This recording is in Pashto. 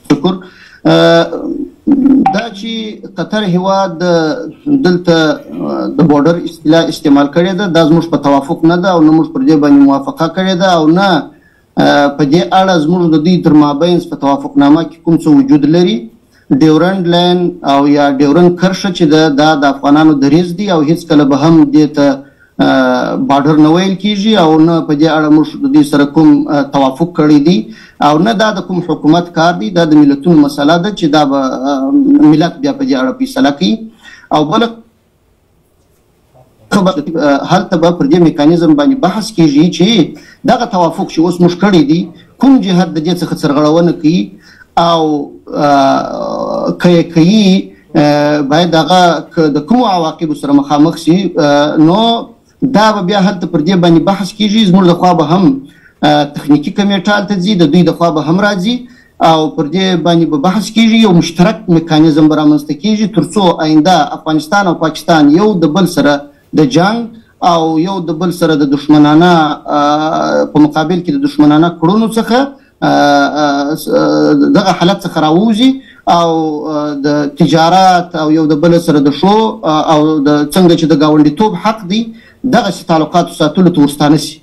شکر. دا چې قطر هیواد دلته د بورډر اصطلاح استعمال کړې ده دا زموږ په توافق نه ده او نه موږ پر دې باندې موافقه کړې ده او نه په دې اړه زموږ د دوی تر مابین په توافقنامه کې کوم څه وجود لري. ډیورنډ لاین او یا ډیورنډ کرښه چې ده دا د افغانانو دریځ دی او هیڅکله به هم دې ته بارډر نه ویل کیږي او نه په دې اړه موږ د دې سره کوم توافق کړی دی او نه دا د کوم حکومت کار دی دا د ملتونو مسله ده چې دا به ملت بیا په دې اړه فیصله کوي او بله هلته به پر دې میکانیزم باندې بحث کیږي چې دغه توافق چې اوس موږ کړی دی کوم جهت د دې څخه سرغړونه کوي او کوي باید هغه د کومو عواقبو سره مخامخ شي نو دا به بیا هلته پر دې باندې بحث کیږي. زموږ لخوا به هم تخنیکي کمیټه هلته ځي د دوی لخوا به هم راځي او پر دې باندې به بحث کیږي یو مشترک میکانیزم به رامنځته کیږي تر څو آینده افغانستان او پاکستان یو د بل سره د جنگ او یو د بل سره د دشمنانه په مقابل کې د دشمنانه کړنو څخه دغه حالت څخه راووځي او د تجارت او یو د بل سره د شو او د څنګه چې د ګاونډیتوب حق دی دغه تعلقات ساتلو ته ورستانه شي.